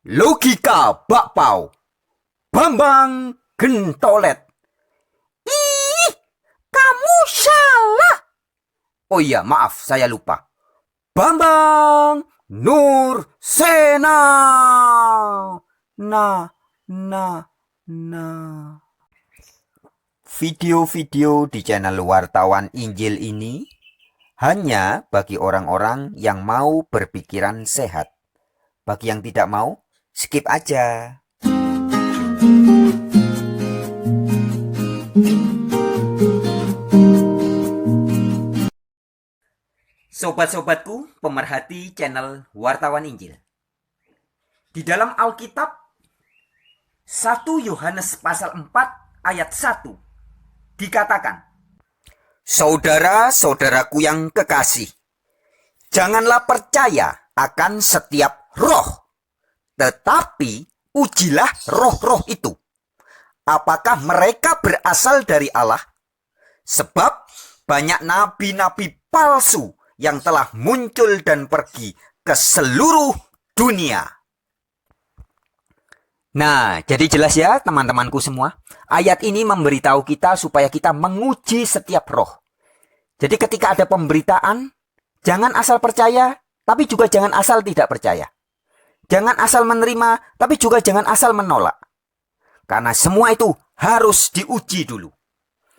Logika bakpao. Bambang Gentolet. Ih, kamu salah. Oh iya, maaf, saya lupa. Bambang Nursena. Nah. Video-video di channel Wartawan Injil ini hanya bagi orang-orang yang mau berpikiran sehat. Bagi yang tidak mau, skip aja. Sobat-sobatku pemerhati channel Wartawan Injil. Di dalam Alkitab 1 Yohanes pasal 4 ayat 1 dikatakan, saudara-saudaraku yang kekasih, janganlah percaya akan setiap roh, tetapi ujilah roh-roh itu, apakah mereka berasal dari Allah? Sebab banyak nabi-nabi palsu yang telah muncul dan pergi ke seluruh dunia. Nah, jadi jelas ya teman-temanku semua. Ayat ini memberitahu kita supaya kita menguji setiap roh. Jadi ketika ada pemberitaan, jangan asal percaya, tapi juga jangan asal tidak percaya. Jangan asal menerima, tapi juga jangan asal menolak. Karena semua itu harus diuji dulu.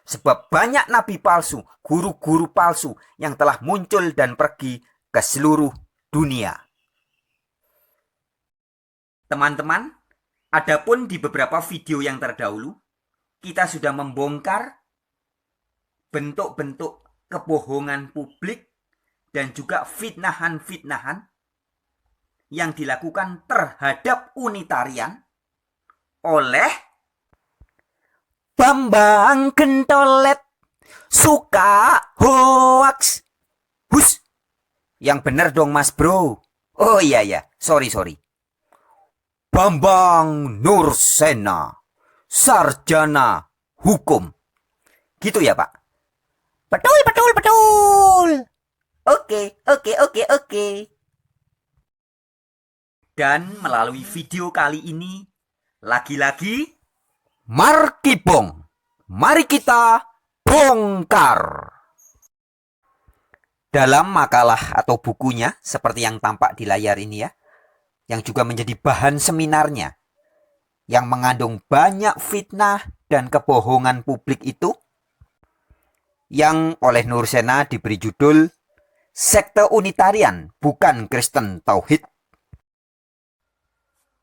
Sebab banyak nabi palsu, guru-guru palsu yang telah muncul dan pergi ke seluruh dunia. Teman-teman, adapun di beberapa video yang terdahulu, kita sudah membongkar bentuk-bentuk kebohongan publik dan juga fitnahan-fitnahan yang dilakukan terhadap Unitarian oleh Bambang Gentolet. Suka hoax. Hus. Yang bener dong mas bro. Oh iya, sorry. Bambang Nursena, sarjana hukum. Gitu ya pak? Betul. Oke. Dan melalui video kali ini, lagi-lagi Markibong, mari kita bongkar. Dalam makalah atau bukunya, seperti yang tampak di layar ini ya, yang juga menjadi bahan seminarnya, yang mengandung banyak fitnah dan kebohongan publik itu, yang oleh Nursena diberi judul Sekte Unitarian Bukan Kristen Tauhid.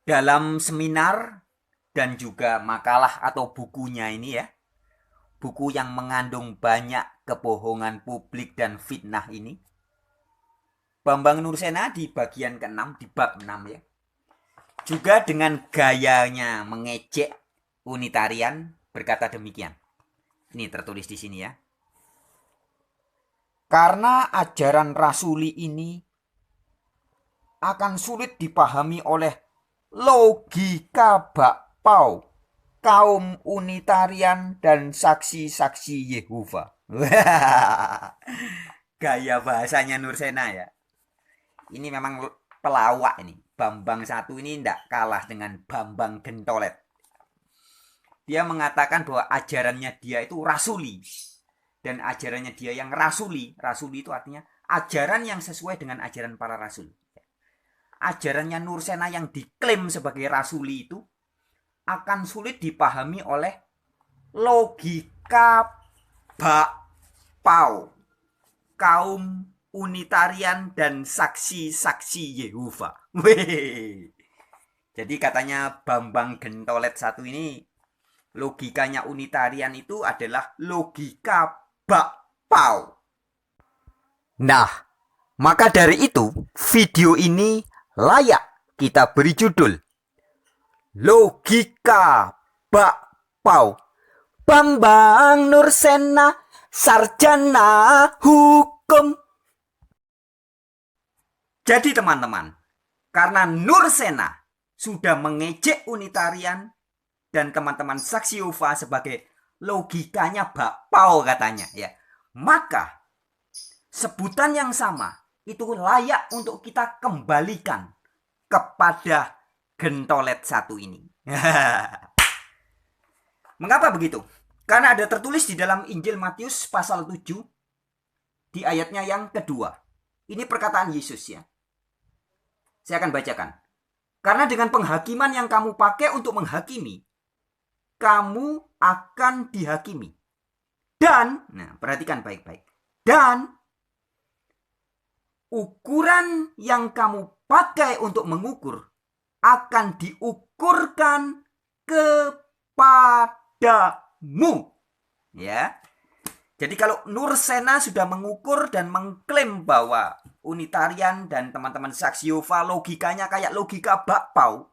Dalam seminar dan juga makalah atau bukunya ini ya, buku yang mengandung banyak kebohongan publik dan fitnah ini, Bambang Nursena di bagian ke-6, di bab 6 ya, juga dengan gayanya mengejek Unitarian berkata demikian. Ini tertulis di sini ya. Karena ajaran rasuli ini akan sulit dipahami oleh logika bakpao kaum Unitarian dan saksi-saksi Yehova. Gaya bahasanya Nursena ya. Ini memang pelawak ini. Bambang satu ini tidak kalah dengan Bambang Gentolet. Dia mengatakan bahwa ajarannya dia itu rasuli. Dan ajarannya dia yang rasuli. Rasuli itu artinya ajaran yang sesuai dengan ajaran para rasul. Ajarannya Nursena yang diklaim sebagai rasuli itu akan sulit dipahami oleh logika bakpao kaum Unitarian dan saksi-saksi Yehova. Jadi katanya Bambang Gentolet satu ini, logikanya Unitarian itu adalah logika bakpao. Nah, maka dari itu video ini layak kita beri judul Logika Bakpao Bambang Nursena, sarjana hukum. Jadi teman-teman, karena Nursena sudah mengejek Unitarian dan teman-teman saksi Yehova sebagai logikanya bakpao katanya ya, maka sebutan yang sama itu layak untuk kita kembalikan kepada gentolet satu ini. Mengapa begitu? Karena ada tertulis di dalam Injil Matius pasal 7 di ayatnya yang kedua. Ini perkataan Yesus ya. Saya akan bacakan. Karena dengan penghakiman yang kamu pakai untuk menghakimi, kamu akan dihakimi. Dan, nah perhatikan baik-baik. Dan ukuran yang kamu pakai untuk mengukur akan diukurkan kepadamu. Ya. Jadi kalau Nur Sena sudah mengukur dan mengklaim bahwa Unitarian dan teman-teman Saksi Yehova logikanya kayak logika bakpao.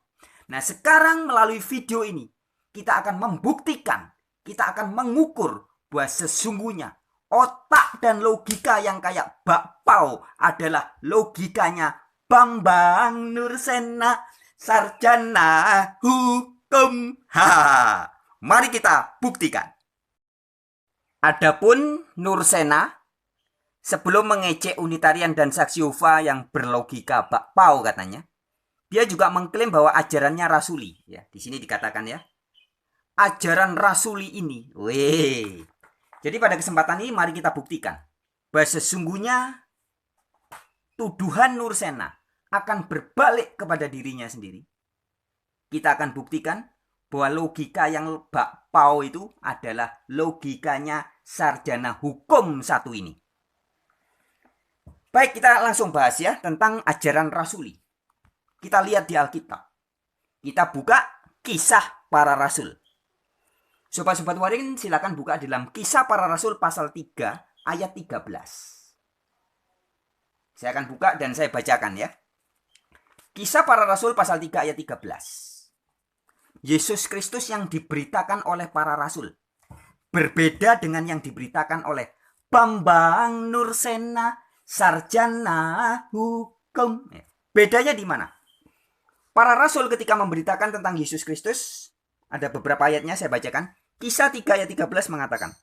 Nah sekarang melalui video ini kita akan membuktikan, kita akan mengukur bahwa sesungguhnya otak dan logika yang kayak bakpao adalah logikanya Bambang Nur Sena, sarjana hukum. Mari kita buktikan. Adapun Nur Sena sebelum mengejek Unitarian dan Saksi Yehova yang berlogika bakpao katanya, dia juga mengklaim bahwa ajarannya rasuli. Ya, di sini dikatakan ya, ajaran rasuli ini. Weh. Jadi pada kesempatan ini mari kita buktikan bahwa sesungguhnya tuduhan Nur Sena akan berbalik kepada dirinya sendiri. Kita akan buktikan bahwa logika yang bakpao itu adalah logikanya sarjana hukum satu ini. Baik, kita langsung bahas ya tentang ajaran rasuli. Kita lihat di Alkitab. Kita buka Kisah Para Rasul. Sobat-sobat Waring silakan buka dalam Kisah Para Rasul pasal 3 ayat 13. Saya akan buka dan saya bacakan ya. Kisah Para Rasul pasal 3 ayat 13. Yesus Kristus yang diberitakan oleh para rasul berbeda dengan yang diberitakan oleh Bambang Nur Sena, sarjana hukum. Bedanya di mana? Para rasul ketika memberitakan tentang Yesus Kristus, ada beberapa ayatnya saya bacakan. Kisah 3 ayat 13 mengatakan,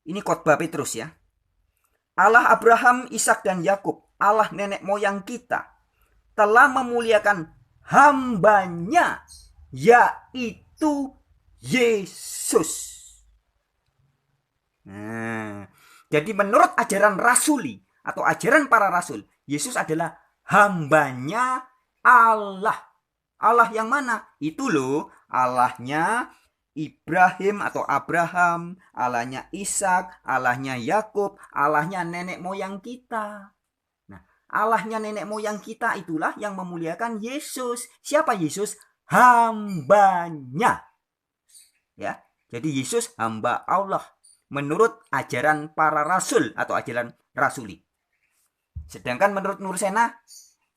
ini khotbah Petrus ya. Allah Abraham, Ishak dan Yakub, Allah nenek moyang kita, telah memuliakan hambanya, yaitu Yesus. Nah, jadi menurut ajaran rasuli atau ajaran para rasul, Yesus adalah hambanya Allah. Allah yang mana? Itu loh, Allahnya Ibrahim atau Abraham, Allahnya Ishak, Allahnya Yakub, Allahnya nenek moyang kita. Allahnya nenek moyang kita itulah yang memuliakan Yesus. Siapa Yesus? Hambanya. Ya, jadi Yesus hamba Allah menurut ajaran para rasul atau ajaran rasuli. Sedangkan menurut Nur Sena,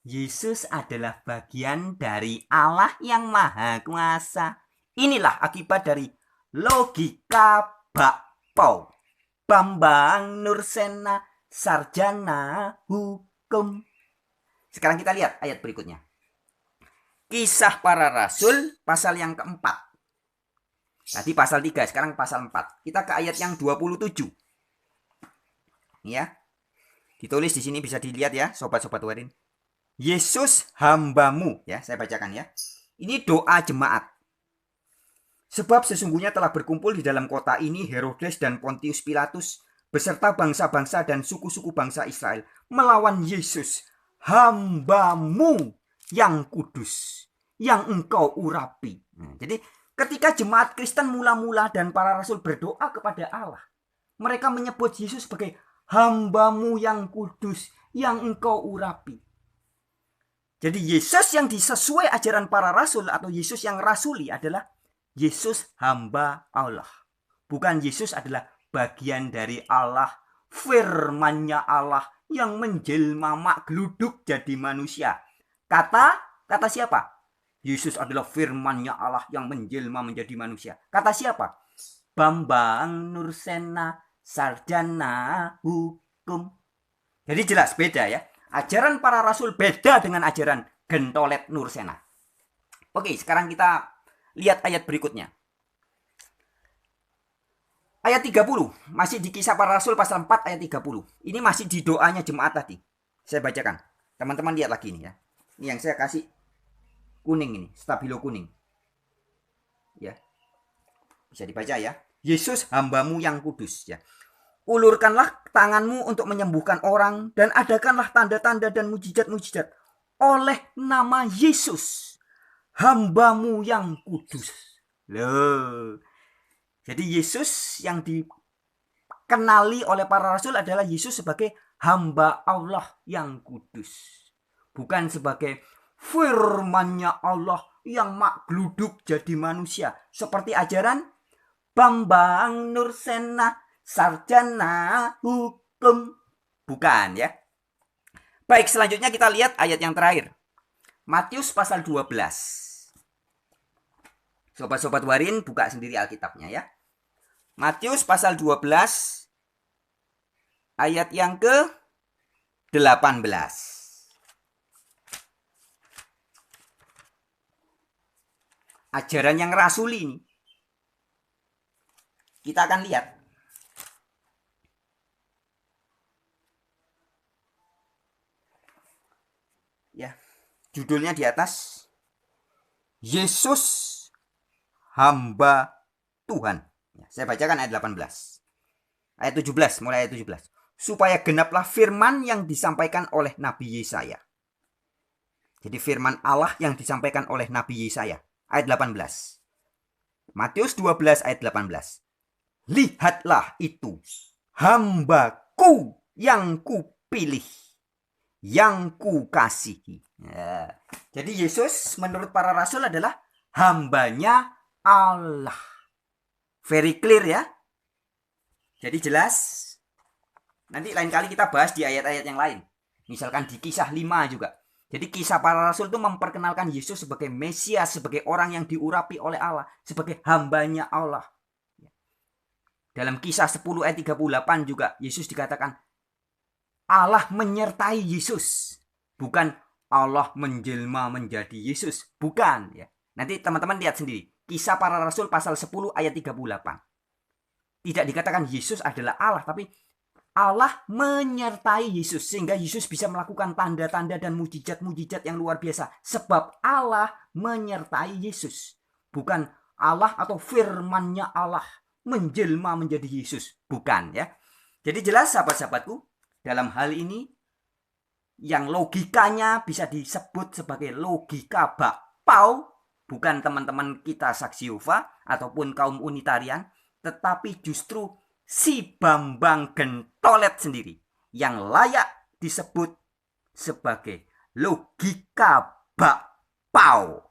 Yesus adalah bagian dari Allah yang Maha Kuasa. Inilah akibat dari logika bakpao. Bambang Nur Sena, sarjana hukum. Sekarang kita lihat ayat berikutnya. Kisah Para Rasul pasal yang keempat. Tadi pasal 3, sekarang pasal 4. Kita ke ayat yang 27. Ya. Ditulis di sini bisa dilihat ya, sobat-sobat Warin. Yesus hambamu, ya, saya bacakan ya. Ini doa jemaat. Sebab sesungguhnya telah berkumpul di dalam kota ini Herodes dan Pontius Pilatus beserta bangsa-bangsa dan suku-suku bangsa Israel melawan Yesus, hambamu yang kudus, yang engkau urapi. Nah, jadi ketika jemaat Kristen mula-mula dan para rasul berdoa kepada Allah, mereka menyebut Yesus sebagai hambamu yang kudus, yang engkau urapi. Jadi Yesus yang disesuai ajaran para rasul atau Yesus yang rasuli adalah Yesus hamba Allah. Bukan Yesus adalah bagian dari Allah, firman-Nya Allah yang menjelma mak geluduk jadi manusia. Kata siapa? Yesus adalah firman-Nya Allah yang menjelma menjadi manusia. Kata siapa? Bambang Nur Sena, sarjana hukum. Jadi jelas beda ya. Ajaran para rasul beda dengan ajaran gentolet Nur Sena. Oke, sekarang kita lihat ayat berikutnya. Ayat 30, masih di Kisah Para Rasul pasal 4 ayat 30. Ini masih di doanya jemaat tadi. Saya bacakan. Teman-teman lihat lagi ini ya. Ini yang saya kasih kuning ini, stabilo kuning. Ya. Bisa dibaca ya. Yesus hambamu yang kudus ya. Ulurkanlah tanganmu untuk menyembuhkan orang dan adakanlah tanda-tanda dan mujizat-mujizat oleh nama Yesus, hambamu yang kudus. Loh. Jadi Yesus yang dikenali oleh para rasul adalah Yesus sebagai hamba Allah yang kudus. Bukan sebagai firman-Nya Allah yang makgluduk jadi manusia. Seperti ajaran Bambang Nursena sarjana hukum. Bukan ya. Baik, selanjutnya kita lihat ayat yang terakhir. Matius pasal 12. Sobat-sobat Warin buka sendiri Alkitabnya ya. Matius pasal 12 ayat yang ke-18. Ajaran yang rasuli ini. Kita akan lihat. Ya, judulnya di atas. Yesus hamba Tuhan. Ya, saya bacakan ayat 18. Ayat 17, mulai ayat 17. Supaya genaplah firman yang disampaikan oleh Nabi Yesaya. Jadi firman Allah yang disampaikan oleh Nabi Yesaya. Ayat 18. Matius 12 ayat 18. Lihatlah itu, hambaku yang kupilih, yang kukasihi. Ya. Jadi Yesus menurut para rasul adalah hambanya Allah. Very clear ya. Jadi jelas. Nanti lain kali kita bahas di ayat-ayat yang lain. Misalkan di kisah 5 juga. Jadi kisah para rasul itu memperkenalkan Yesus sebagai Mesias, sebagai orang yang diurapi oleh Allah, sebagai hambanya Allah. Dalam kisah 10 ayat 38 juga Yesus dikatakan Allah menyertai Yesus. Bukan Allah menjelma menjadi Yesus. Bukan ya. Nanti teman-teman lihat sendiri. Kisah para rasul pasal 10 ayat 38. Tidak dikatakan Yesus adalah Allah, tapi Allah menyertai Yesus. Sehingga Yesus bisa melakukan tanda-tanda dan mujizat-mujizat yang luar biasa. Sebab Allah menyertai Yesus. Bukan Allah atau firman-Nya Allah menjelma menjadi Yesus. Bukan ya. Jadi jelas sahabat-sahabatku, dalam hal ini yang logikanya bisa disebut sebagai logika bakpao, bukan teman-teman kita saksi Yehova ataupun kaum unitarian, tetapi justru si Bambang Gentolet sendiri yang layak disebut sebagai logika bakpao.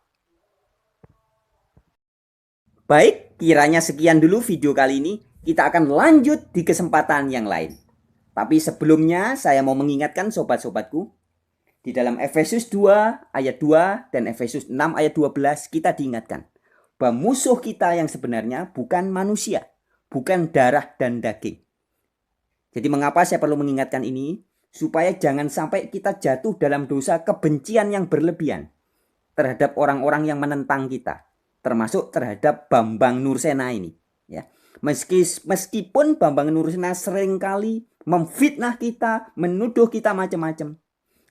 Baik, kiranya sekian dulu video kali ini. Kita akan lanjut di kesempatan yang lain. Tapi sebelumnya saya mau mengingatkan sobat-sobatku. Di dalam Efesus 2 ayat 2 dan Efesus 6 ayat 12 kita diingatkan. Bahwa musuh kita yang sebenarnya bukan manusia. Bukan darah dan daging. Jadi mengapa saya perlu mengingatkan ini? Supaya jangan sampai kita jatuh dalam dosa kebencian yang berlebihan. Terhadap orang-orang yang menentang kita. Termasuk terhadap Bambang Nursena ini ya. Meskipun Bambang Nursena seringkali memfitnah kita, menuduh kita macam-macam,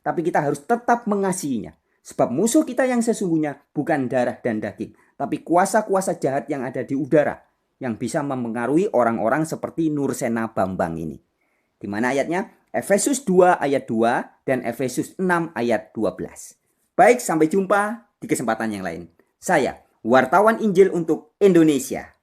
tapi kita harus tetap mengasihinya. Sebab musuh kita yang sesungguhnya bukan darah dan daging, tapi kuasa-kuasa jahat yang ada di udara, yang bisa mempengaruhi orang-orang seperti Nursena Bambang ini. Di mana ayatnya? Efesus 2 ayat 2 dan Efesus 6 ayat 12. Baik, sampai jumpa di kesempatan yang lain. Saya wartawan Injil untuk Indonesia.